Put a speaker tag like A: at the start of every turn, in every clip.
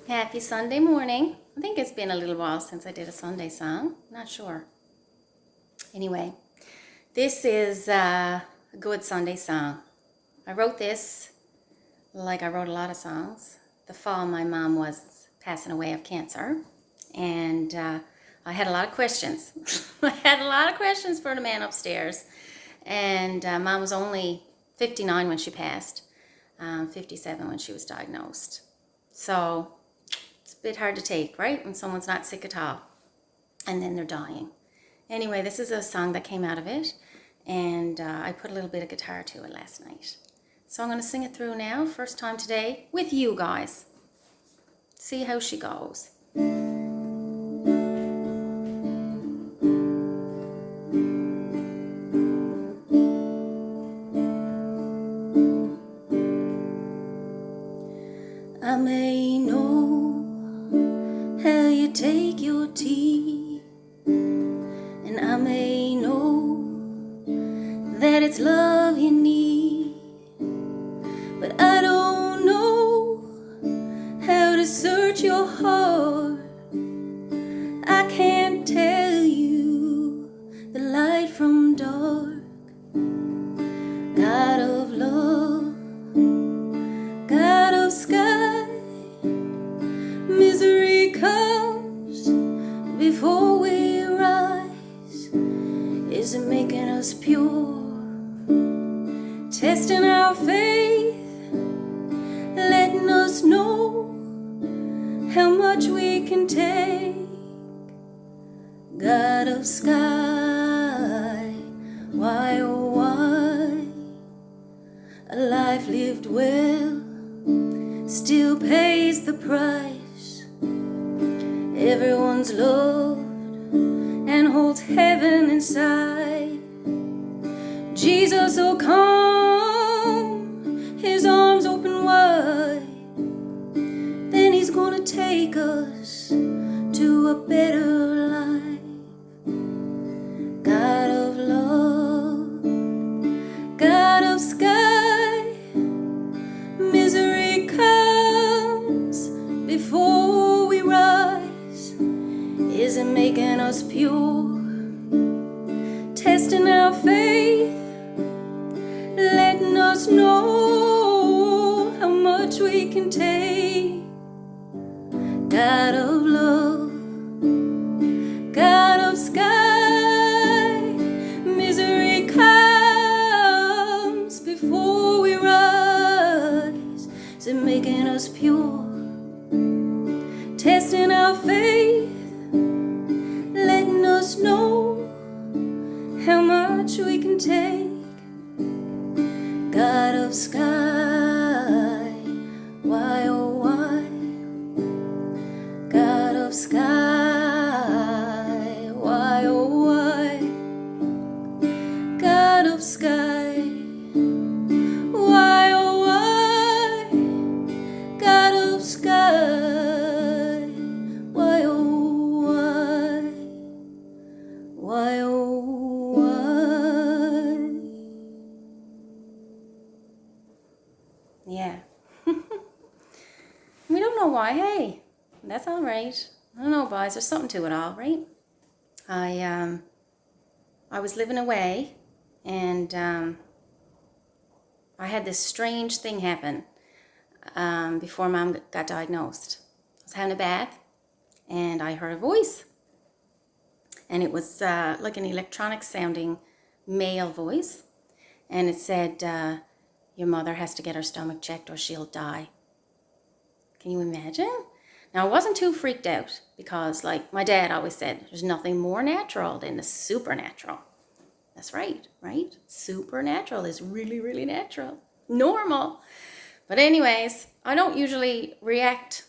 A: Happy Sunday morning. I think it's been a little while since I did a Sunday song. Not sure. Anyway, this is a good Sunday song. I wrote this like I wrote a lot of songs. The fall my mom was passing away of cancer, and I had a lot of questions. I had a lot of questions for the man upstairs, and mom was only 59 when she passed, 57 when she was diagnosed. So it's a bit hard to take, right? When someone's not sick at all and then they're dying. Anyway, this is a song that came out of it, and I put a little bit of guitar to it last night. So I'm going to sing it through now, first time today, with you guys. See how she goes. I may know how you take your tea, and I may know that it's love you need, but I don't know how to search your heart. I can't tell you the light from dark. God of love, God of sky, misery comes before we rise. Is it making us pure? Testing our faith, letting us know how much we can take. God of sky, why oh why? A life lived well still pays the price. Everyone's loved and holds heaven inside. Jesus will come, his arms open wide. Then he's gonna take us to a better life. God of love, God of sky, misery comes before we rise. Is it making us pure? Testing our faith, letting us know how much we can take. God of love, God of sky, misery comes before we rise. Is it making us pure? Testing our faith, letting us know how much we can take. God of sky, why oh why? God of sky, why oh why? God of sky, why oh why? God of sky, why oh why? Why oh why? Yeah. We don't know why, hey. That's all right. I don't know, boys. There's something to it all, right? I was living away, and I had this strange thing happen before Mom got diagnosed. I was having a bath, and I heard a voice, and it was like an electronic sounding male voice, and it said, "Your mother has to get her stomach checked or she'll die." Can you imagine? Now, I wasn't too freaked out because, like my dad always said, there's nothing more natural than the supernatural. That's right, right? Supernatural is really, really natural. Normal. But anyways, I don't usually react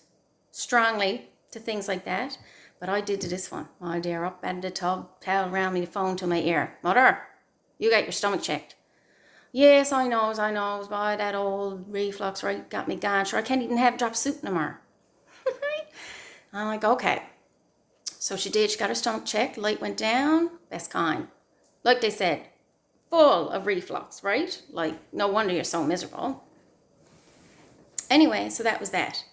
A: strongly to things like that, but I did to this one. My dear, up at the tub, towel around me, the phone to my ear. Mother, you got your stomach checked. Yes, I knows, boy, that old reflux right got me gone. Sure, I can't even have a drop of soup no more. I'm like, okay. So she did. She got her stomach checked. Light went down. Best kind. Like they said, full of reflux, right? Like, no wonder you're so miserable. Anyway, so that was that.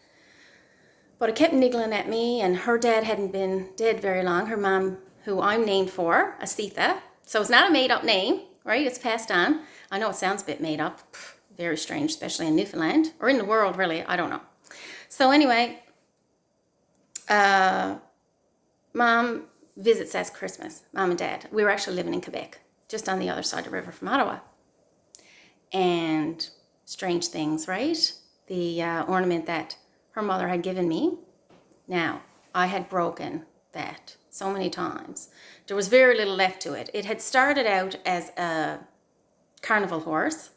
A: But it kept niggling at me, and her dad hadn't been dead very long. Her mom, who I'm named for, Asetha. So it's not a made-up name, right? It's passed on. I know it sounds a bit made up. Very strange, especially in Newfoundland. Or in the world, really. I don't know. So anyway, Mom visits us Christmas, Mom and Dad. We were actually living in Quebec, just on the other side of the river from Ottawa. And strange things, right? The ornament that her mother had given me. Now, I had broken that so many times. There was very little left to it. It had started out as a carnival horse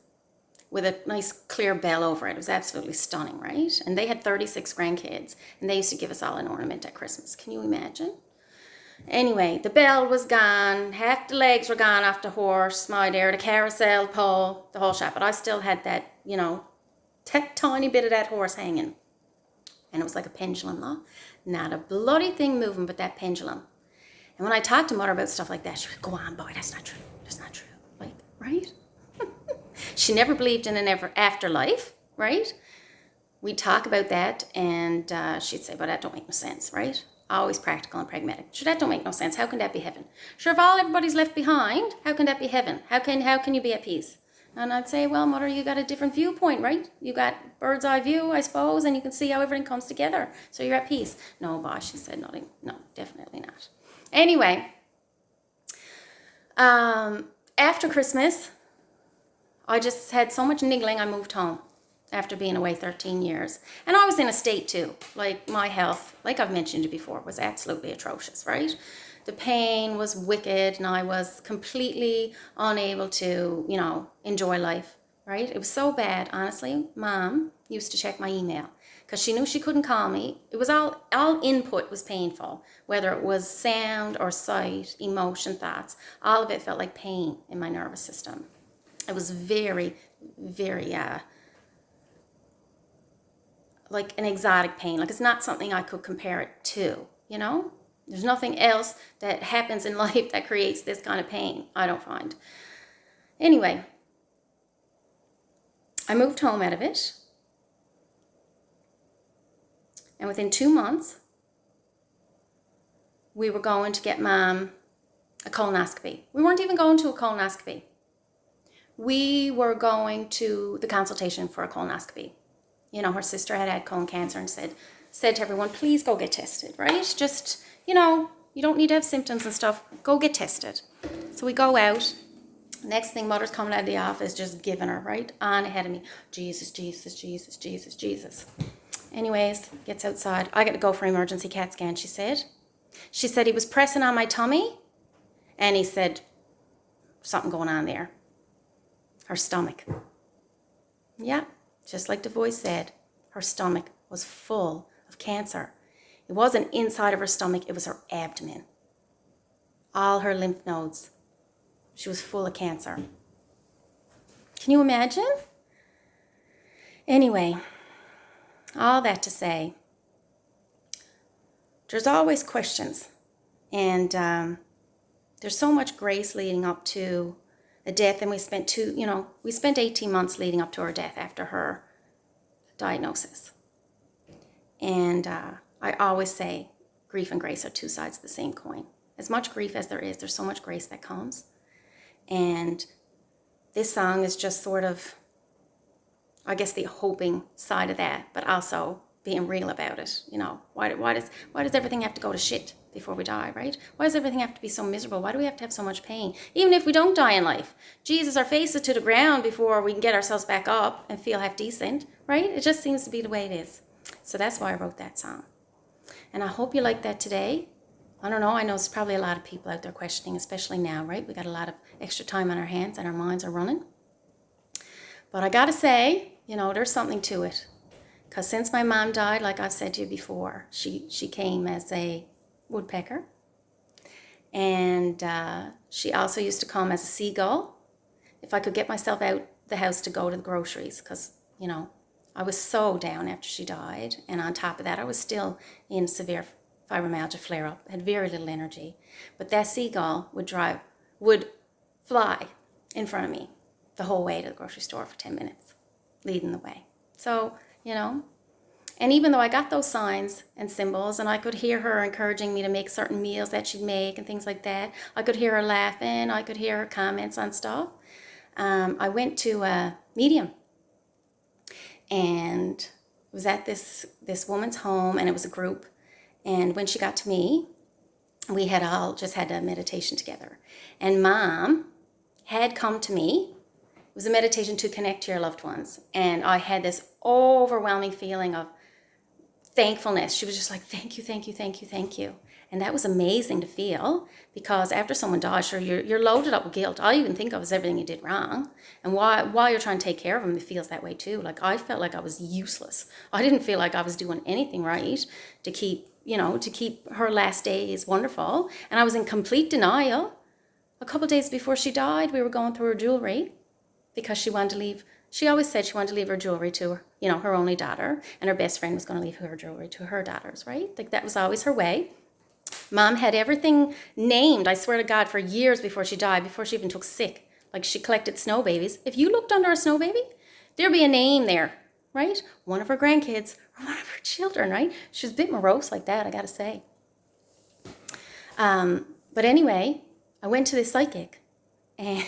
A: with a nice clear bell over it. It was absolutely stunning, right? And they had 36 grandkids, and they used to give us all an ornament at Christmas. Can you imagine? Anyway, the bell was gone, half the legs were gone off the horse, my dear, the carousel pole, the whole shop. But I still had that, tiny bit of that horse hanging. And it was like a pendulum, though. Not a bloody thing moving but that pendulum. And when I talked to Mother about stuff like that, she would go on, boy, that's not true. That's not true. Like, right? She never believed in an afterlife, right? We'd talk about that, and she'd say, but that don't make no sense, right? Always practical and pragmatic. Sure, that don't make no sense. How can that be heaven? Sure, if everybody's left behind, how can that be heaven? How can you be at peace? And I'd say, well, Mother, you got a different viewpoint, right? You got bird's eye view, I suppose, and you can see how everything comes together. So you're at peace. No, boss, she said, nothing. No, definitely not. Anyway, after Christmas, I just had so much niggling, I moved home after being away 13 years. And I was in a state too. Like, my health, like I've mentioned it before, was absolutely atrocious, right? The pain was wicked, and I was completely unable to, enjoy life, right? It was so bad, honestly. Mom used to check my email because she knew she couldn't call me. It was all input was painful, whether it was sound or sight, emotion, thoughts. All of it felt like pain in my nervous system. It was very, very, like an exotic pain. Like, it's not something I could compare it to, There's nothing else that happens in life that creates this kind of pain, I don't find. Anyway, I moved home out of it. And within 2 months, we were going to get Mom a colonoscopy. We weren't even going to a colonoscopy. We were going to the consultation for a colonoscopy. Her sister had colon cancer and said to everyone, please go get tested, right? Just, you don't need to have symptoms and stuff. Go get tested. So we go out. Next thing, Mother's coming out of the office, just giving her, right on ahead of me. Jesus, Jesus, Jesus, Jesus, Jesus. Anyways, gets outside. I got to go for emergency CAT scan, she said. She said he was pressing on my tummy, and he said, something going on there. Her stomach. Yeah, just like the voice said, her stomach was full of cancer. It wasn't inside of her stomach, it was her abdomen. All her lymph nodes. She was full of cancer. Can you imagine? Anyway, all that to say, there's always questions. And there's so much grace leading up to a death. And we spent 18 months leading up to her death after her diagnosis. And I always say grief and grace are two sides of the same coin. As much grief as there is, there's so much grace that comes. And this song is just sort of, I guess, the hoping side of that, but also being real about it. Why does everything have to go to shit before we die, right? Why does everything have to be so miserable? Why do we have to have so much pain? Even if we don't die in life. Jesus, our faces to the ground before we can get ourselves back up and feel half decent, right? It just seems to be the way it is. So that's why I wrote that song. And I hope you like that today. I don't know, I know there's probably a lot of people out there questioning, especially now, right? We got a lot of extra time on our hands and our minds are running. But I gotta say, there's something to it. Because since my mom died, like I've said to you before, she came as a woodpecker. And she also used to come as a seagull. If I could get myself out the house to go to the groceries, because, I was so down after she died. And on top of that, I was still in severe fibromyalgia flare-up, had very little energy. But that seagull would fly in front of me the whole way to the grocery store for 10 minutes, leading the way. So, And even though I got those signs and symbols, and I could hear her encouraging me to make certain meals that she'd make and things like that, I could hear her laughing, I could hear her comments on stuff. I went to a medium, and it was at this woman's home, and it was a group. And when she got to me, we had all just had a meditation together. And Mom had come to me. It was a meditation to connect to your loved ones. And I had this overwhelming feeling of thankfulness. She was just like, thank you, thank you, thank you, thank you. And that was amazing to feel, because after someone dies, sure, you're loaded up with guilt. All you can think of is everything you did wrong. And while you're trying to take care of them, it feels that way too. Like, I felt like I was useless. I didn't feel like I was doing anything right to keep her last days wonderful. And I was in complete denial. A couple of days before she died, we were going through her jewelry, because she wanted to leave. She always said she wanted to leave her jewelry to her only daughter, and her best friend was going to leave her jewelry to her daughters, right? Like, that was always her way. Mom had everything named, I swear to God, for years before she died, before she even took sick. Like, she collected snow babies. If you looked under a snow baby, there'd be a name there, right? One of her grandkids or one of her children, right? She was a bit morose like that, I gotta say. But anyway, I went to this psychic, and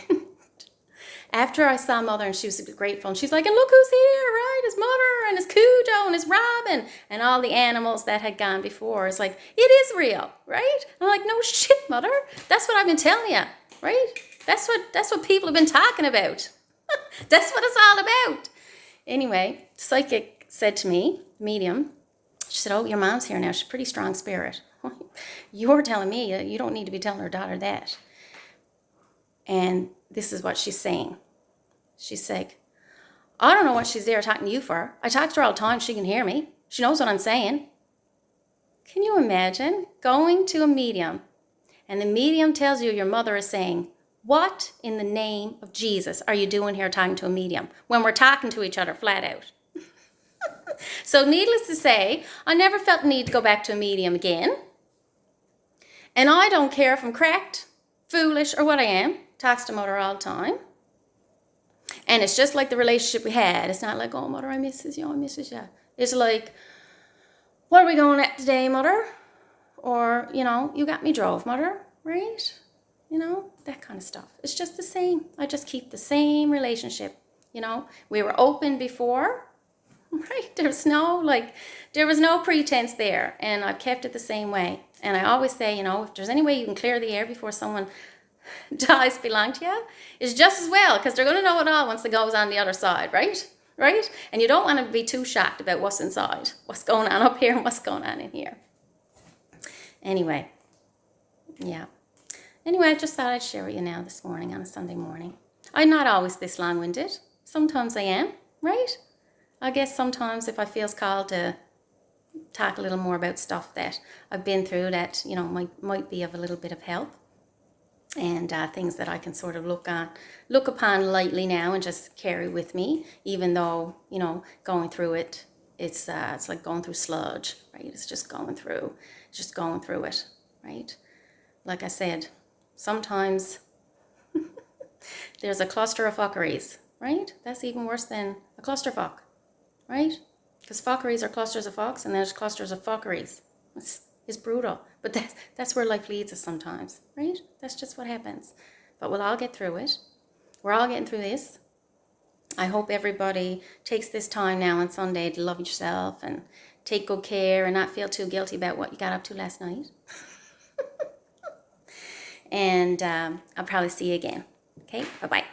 A: after I saw Mother, and she was grateful, and she's like, and look who's here, right? His Mother and his Cujo and his Robin and all the animals that had gone before. It's like, it is real, right? I'm like, no shit, Mother. That's what I've been telling you, right? That's what people have been talking about. That's what it's all about. Anyway, the psychic said to me, medium, she said, oh, your mom's here now. She's a pretty strong spirit. You're telling me you don't need to be telling her daughter that. And this is what she's saying. She's like, I don't know what she's there talking to you for. I talk to her all the time. She can hear me. She knows what I'm saying. Can you imagine going to a medium, and the medium tells you your mother is saying, what in the name of Jesus are you doing here talking to a medium when we're talking to each other flat out? So needless to say, I never felt the need to go back to a medium again. And I don't care if I'm cracked, foolish, or what I am. Talks to Mother all the time. And it's just like the relationship we had. It's not like, oh, Mother, I misses you, I misses you. It's like, what are we going at today, Mother? Or, you got me drove, Mother, right? That kind of stuff. It's just the same. I just keep the same relationship. We were open before, right? There was no pretense there. And I've kept it the same way. And I always say, if there's any way you can clear the air before someone dies belong to you, is just as well, because they're going to know it all once it goes on the other side, right? And you don't want to be too shocked about what's inside, what's going on up here and what's going on in here. Anyway, I just thought I'd share with you now this morning on a Sunday morning. I'm not always this long-winded. Sometimes I am, right? I guess sometimes if I feel called to talk a little more about stuff that I've been through that, might be of a little bit of help. And things that I can sort of look upon lightly now and just carry with me, even though, going through it, it's like going through sludge, right? It's just going through it, right? Like I said, sometimes there's a cluster of fuckeries, right? That's even worse than a clusterfuck, right? Because fuckeries are clusters of fucks, and there's clusters of fuckeries. It's brutal, but that's where life leads us sometimes, right? That's just what happens. But we'll all get through it. We're all getting through this. I hope everybody takes this time now on Sunday to love yourself and take good care and not feel too guilty about what you got up to last night. And I'll probably see you again. Okay, bye-bye.